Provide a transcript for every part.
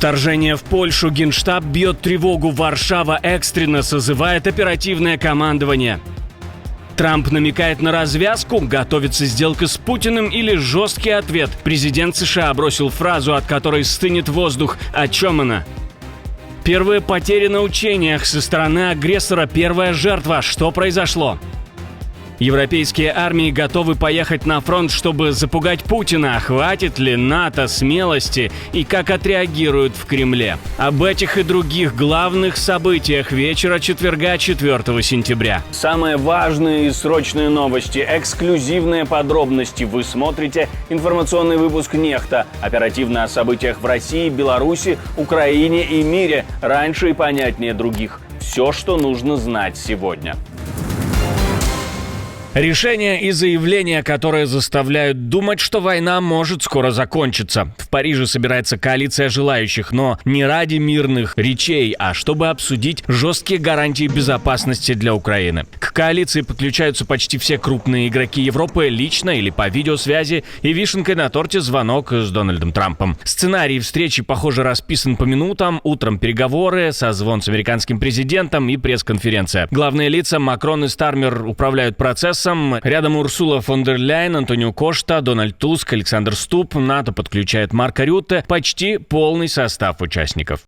Вторжение в Польшу. Генштаб бьет тревогу. Варшава экстренно созывает оперативное командование. Трамп намекает на развязку. Готовится сделка с Путиным или жесткий ответ? Президент США бросил фразу, от которой стынет воздух. О чем она? Первые потери на учениях со стороны агрессора. Первая жертва. Что произошло? Европейские армии готовы поехать на фронт, чтобы запугать Путина. Хватит ли НАТО смелости и как отреагируют в Кремле? Об этих и других главных событиях вечера четверга, 4 сентября. Самые важные и срочные новости, эксклюзивные подробности. Вы смотрите информационный выпуск «Нехта». Оперативно о событиях в России, Беларуси, Украине и мире. Раньше и понятнее других. Все, что нужно знать сегодня. Решения и заявления, которые заставляют думать, что война может скоро закончиться. В Париже собирается коалиция желающих, но не ради мирных речей, а чтобы обсудить жесткие гарантии безопасности для Украины. К коалиции подключаются почти все крупные игроки Европы лично или по видеосвязи, и вишенкой на торте звонок с Дональдом Трампом. Сценарий встречи, похоже, расписан по минутам. Утром переговоры, созвон с американским президентом и пресс-конференция. Главные лица Макрон и Стармер управляют процессом. Рядом Урсула фон дер Ляйен, Антонио Кошта, Дональд Туск, Александр Ступп. НАТО подключает Марка Рютте. Почти полный состав участников.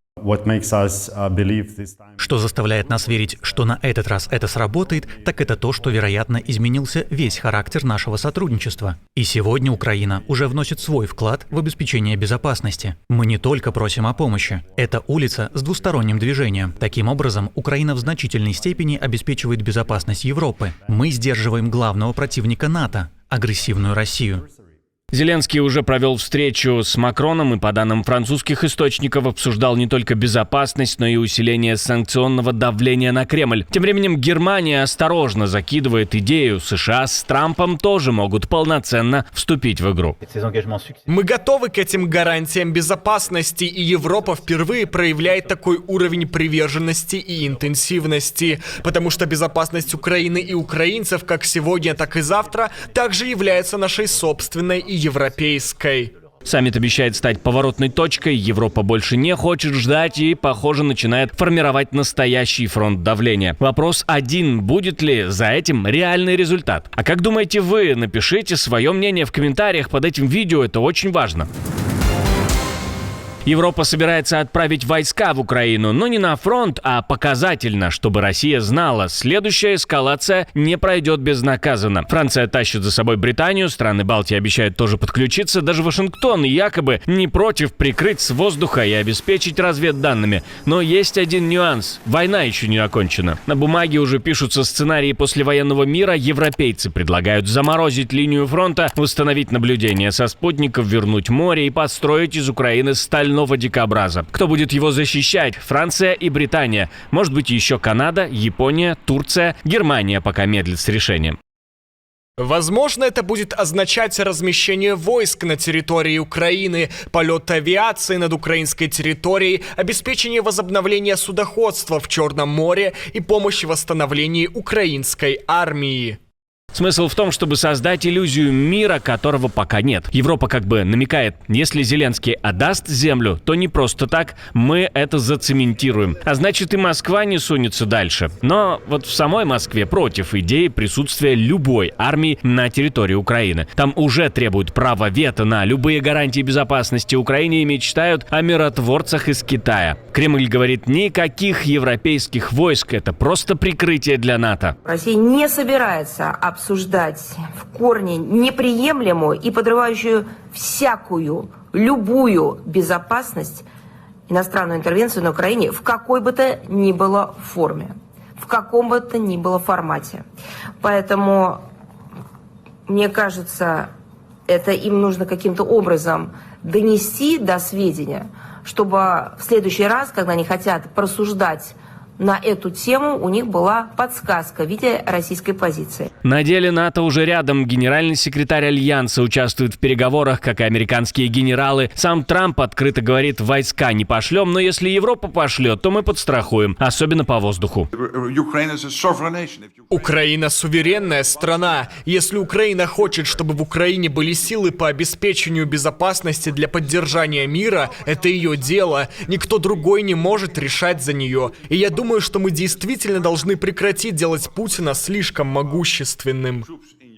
Что заставляет нас верить, что на этот раз это сработает, так это то, что, вероятно, изменился весь характер нашего сотрудничества. И сегодня Украина уже вносит свой вклад в обеспечение безопасности. Мы не только просим о помощи. Это улица с двусторонним движением. Таким образом, Украина в значительной степени обеспечивает безопасность Европы. Мы сдерживаем главного противника НАТО – агрессивную Россию. Зеленский уже провел встречу с Макроном и, по данным французских источников, обсуждал не только безопасность, но и усиление санкционного давления на Кремль. Тем временем Германия осторожно закидывает идею, США с Трампом тоже могут полноценно вступить в игру. Мы готовы к этим гарантиям безопасности, и Европа впервые проявляет такой уровень приверженности и интенсивности, потому что безопасность Украины и украинцев как сегодня, так и завтра также является нашей собственной и европейской. Саммит обещает стать поворотной точкой, Европа больше не хочет ждать и, похоже, начинает формировать настоящий фронт давления. Вопрос один: будет ли за этим реальный результат? А как думаете вы? Напишите свое мнение в комментариях под этим видео, это очень важно. Европа собирается отправить войска в Украину, но не на фронт, а показательно, чтобы Россия знала, следующая эскалация не пройдет безнаказанно. Франция тащит за собой Британию, страны Балтии обещают тоже подключиться, даже Вашингтон якобы не против прикрыть с воздуха и обеспечить разведданными. Но есть один нюанс – война еще не окончена. На бумаге уже пишутся сценарии послевоенного мира, европейцы предлагают заморозить линию фронта, восстановить наблюдение со спутников, вернуть море и построить из Украины стальной дикобраза. Кто будет его защищать? Франция и Британия. Может быть, еще Канада, Япония, Турция, Германия пока медлит с решением. Возможно, это будет означать размещение войск на территории Украины, полет авиации над украинской территорией, обеспечение возобновления судоходства в Черном море и помощь в восстановлении украинской армии. Смысл в том, чтобы создать иллюзию мира, которого пока нет. Европа как бы намекает, если Зеленский отдаст землю, то не просто так, мы это зацементируем. А значит, и Москва не сунется дальше. Но вот в самой Москве против идеи присутствия любой армии на территории Украины. Там уже требуют права вето на любые гарантии безопасности Украины и мечтают о миротворцах из Китая. Кремль говорит, никаких европейских войск, это просто прикрытие для НАТО. Россия не собирается обсуждать в корне неприемлемую и подрывающую всякую, любую безопасность иностранную интервенцию на Украине в какой бы то ни было форме, в каком бы то ни было формате. Поэтому, мне кажется, это им нужно каким-то образом донести до сведения, чтобы в следующий раз, когда они хотят просуждать на эту тему у них была подсказка в виде российской позиции. На деле НАТО уже рядом. Генеральный секретарь Альянса участвует в переговорах, как и американские генералы. Сам Трамп открыто говорит, войска не пошлем, но если Европа пошлет, то мы подстрахуем, особенно по воздуху. Украина суверенная страна. Если Украина хочет, чтобы в Украине были силы по обеспечению безопасности для поддержания мира, это ее дело. Никто другой не может решать за нее. И я думаю, что мы действительно должны прекратить делать Путина слишком могущественным.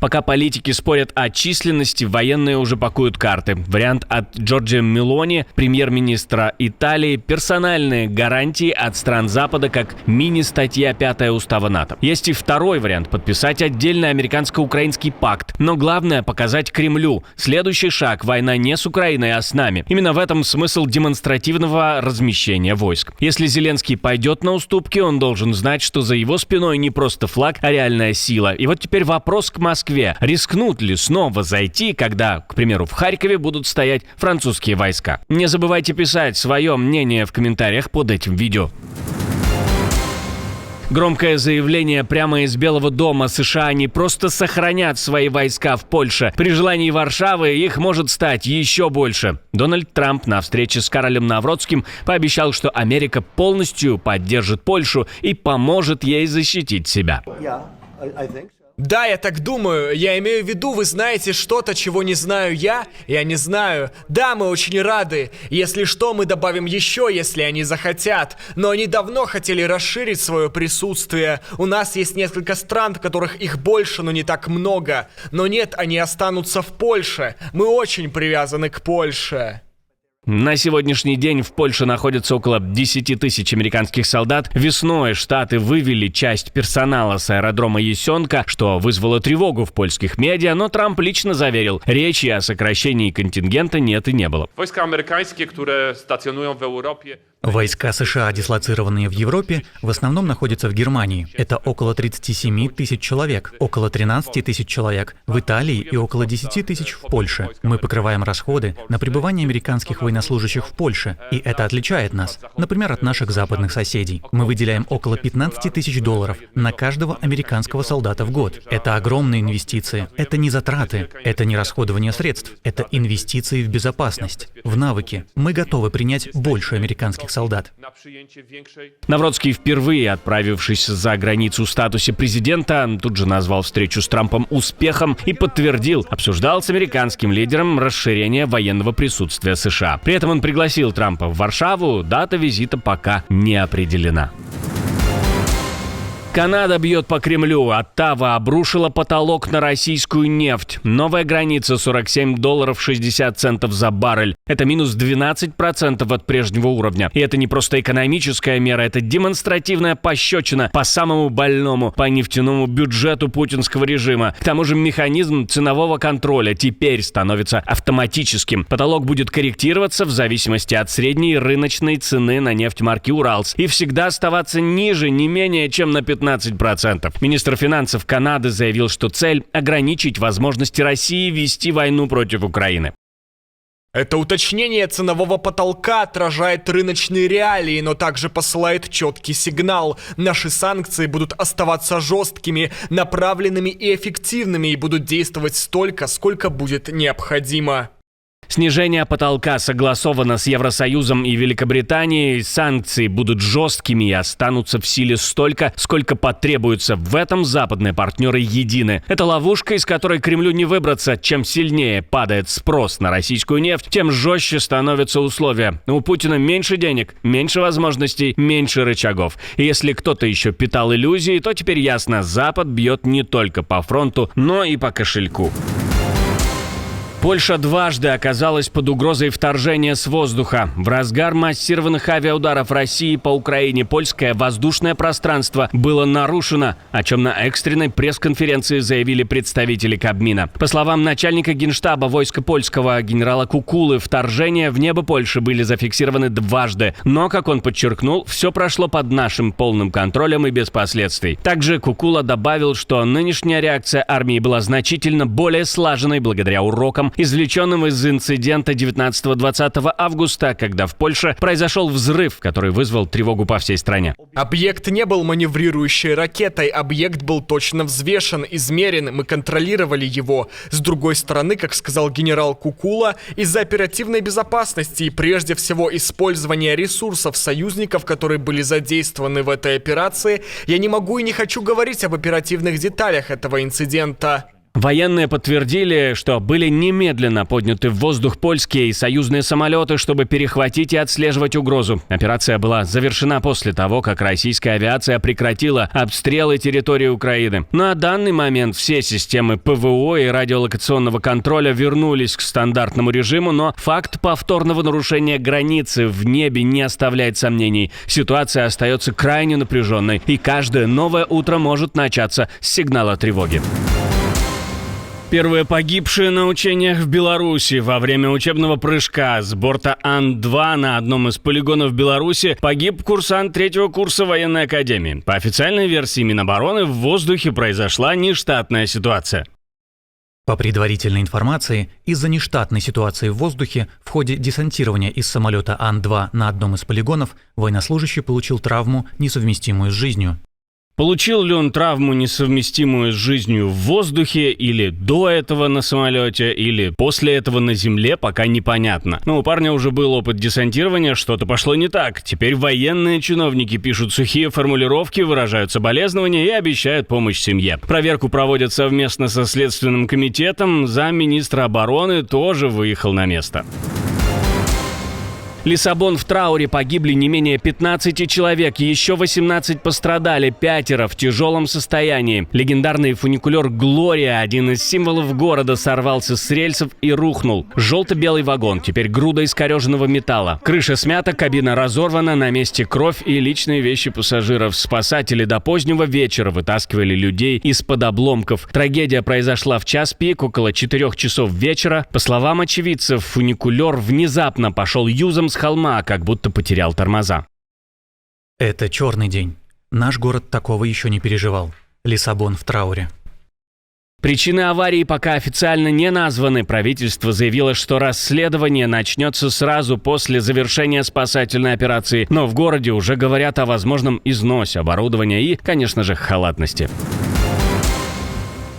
Пока политики спорят о численности, военные уже пакуют карты. Вариант от Джорджио Мелони, премьер-министра Италии, персональные гарантии от стран Запада, как мини-статья 5 Устава НАТО. Есть и второй вариант – подписать отдельный американско-украинский пакт. Но главное – показать Кремлю. Следующий шаг – война не с Украиной, а с нами. Именно в этом смысл демонстративного размещения войск. Если Зеленский пойдет на уступки, он должен знать, что за его спиной не просто флаг, а реальная сила. И вот теперь вопрос к Москве. Рискнут ли снова зайти, когда, к примеру, в Харькове будут стоять французские войска? Не забывайте писать свое мнение в комментариях под этим видео. Громкое заявление прямо из Белого дома. США не просто сохранят свои войска в Польше. При желании Варшавы их может стать еще больше. Дональд Трамп на встрече с Каролем Навроцким пообещал, что Америка полностью поддержит Польшу и поможет ей защитить себя. Да, я так думаю. Я имею в виду, вы знаете что-то, чего не знаю я? Я не знаю. Да, мы очень рады. Если что, мы добавим еще, если они захотят. Но они давно хотели расширить свое присутствие. У нас есть несколько стран, в которых их больше, но не так много. Но нет, они останутся в Польше. Мы очень привязаны к Польше. На сегодняшний день в Польше находится около 10 тысяч американских солдат. Весной Штаты вывели часть персонала с аэродрома Ясенка, что вызвало тревогу в польских медиа, но Трамп лично заверил, речи о сокращении контингента нет и не было. Wojska amerykańskie, które stacjonują w Europie. Войска США, дислоцированные в Европе, в основном находятся в Германии. Это около 37 тысяч человек, около 13 тысяч человек в Италии и около 10 тысяч в Польше. Мы покрываем расходы на пребывание американских военнослужащих в Польше, и это отличает нас, например, от наших западных соседей. Мы выделяем около 15 тысяч долларов на каждого американского солдата в год. Это огромные инвестиции, это не затраты, это не расходование средств, это инвестиции в безопасность, в навыки. Мы готовы принять больше американских солдат. Навроцкий, впервые отправившись за границу в статусе президента, тут же назвал встречу с Трампом успехом и подтвердил, обсуждал с американским лидером расширение военного присутствия США. При этом он пригласил Трампа в Варшаву, дата визита пока не определена. Канада бьет по Кремлю. Оттава обрушила потолок на российскую нефть. Новая граница $47.60 за баррель. Это минус 12% от прежнего уровня. И это не просто экономическая мера, это демонстративная пощечина по самому больному, по нефтяному бюджету путинского режима. К тому же механизм ценового контроля теперь становится автоматическим. Потолок будет корректироваться в зависимости от средней рыночной цены на нефть марки «Уралс» и всегда оставаться ниже не менее чем на 15%. Министр финансов Канады заявил, что цель – ограничить возможности России вести войну против Украины. Это уточнение ценового потолка отражает рыночные реалии, но также посылает четкий сигнал. Наши санкции будут оставаться жесткими, направленными и эффективными и будут действовать столько, сколько будет необходимо. Снижение потолка согласовано с Евросоюзом и Великобританией. Санкции будут жесткими и останутся в силе столько, сколько потребуется. В этом западные партнеры едины. Это ловушка, из которой Кремлю не выбраться. Чем сильнее падает спрос на российскую нефть, тем жестче становятся условия. У Путина меньше денег, меньше возможностей, меньше рычагов. И если кто-то еще питал иллюзии, то теперь ясно, Запад бьет не только по фронту, но и по кошельку. Польша дважды оказалась под угрозой вторжения с воздуха. В разгар массированных авиаударов России по Украине польское воздушное пространство было нарушено, о чем на экстренной пресс-конференции заявили представители Кабмина. По словам начальника Генштаба войска польского генерала Кукулы, вторжения в небо Польши были зафиксированы дважды. Но, как он подчеркнул, все прошло под нашим полным контролем и без последствий. Также Кукула добавил, что нынешняя реакция армии была значительно более слаженной благодаря урокам, материалом, извлеченным из инцидента 19-20 августа, когда в Польше произошел взрыв, который вызвал тревогу по всей стране. Объект не был маневрирующей ракетой, объект был точно взвешен, измерен, мы контролировали его. С другой стороны, как сказал генерал Кукула, из-за оперативной безопасности и прежде всего использования ресурсов союзников, которые были задействованы в этой операции, я не могу и не хочу говорить об оперативных деталях этого инцидента. Военные подтвердили, что были немедленно подняты в воздух польские и союзные самолеты, чтобы перехватить и отслеживать угрозу. Операция была завершена после того, как российская авиация прекратила обстрелы территории Украины. На данный момент все системы ПВО и радиолокационного контроля вернулись к стандартному режиму, но факт повторного нарушения границы в небе не оставляет сомнений. Ситуация остается крайне напряженной, и каждое новое утро может начаться с сигнала тревоги. Первые погибшие на учениях в Беларуси во время учебного прыжка с борта Ан-2 на одном из полигонов Беларуси погиб курсант 3-го курса военной академии. По официальной версии Минобороны, в воздухе произошла нештатная ситуация. По предварительной информации, из-за нештатной ситуации в воздухе в ходе десантирования из самолета Ан-2 на одном из полигонов военнослужащий получил травму, несовместимую с жизнью. Получил ли он травму, несовместимую с жизнью в воздухе, или до этого на самолете, или после этого на земле, пока непонятно. Но у парня уже был опыт десантирования, что-то пошло не так. Теперь военные чиновники пишут сухие формулировки, выражают соболезнования и обещают помощь семье. Проверку проводят совместно со Следственным комитетом. Замминистра обороны тоже выехал на место. Лиссабон в трауре, погибли не менее 15 человек, еще 18 пострадали, 5 в тяжелом состоянии. Легендарный фуникулер «Глория», один из символов города, сорвался с рельсов и рухнул. Желто-белый вагон, теперь груда искореженного металла. Крыша смята, кабина разорвана, на месте кровь и личные вещи пассажиров. Спасатели до позднего вечера вытаскивали людей из-под обломков. Трагедия произошла в час пик, около 4 часов вечера. По словам очевидцев, фуникулер внезапно пошел юзом с холма, как будто потерял тормоза. Это черный день. Наш город такого еще не переживал. Лиссабон в трауре. Причины аварии пока официально не названы. Правительство заявило, что расследование начнется сразу после завершения спасательной операции. Но в городе уже говорят о возможном износе оборудования и, конечно же, халатности.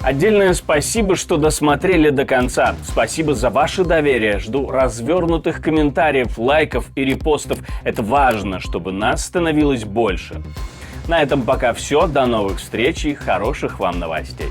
Отдельное спасибо, что досмотрели до конца. Спасибо за ваше доверие. Жду развернутых комментариев, лайков и репостов. Это важно, чтобы нас становилось больше. На этом пока все. До новых встреч и хороших вам новостей.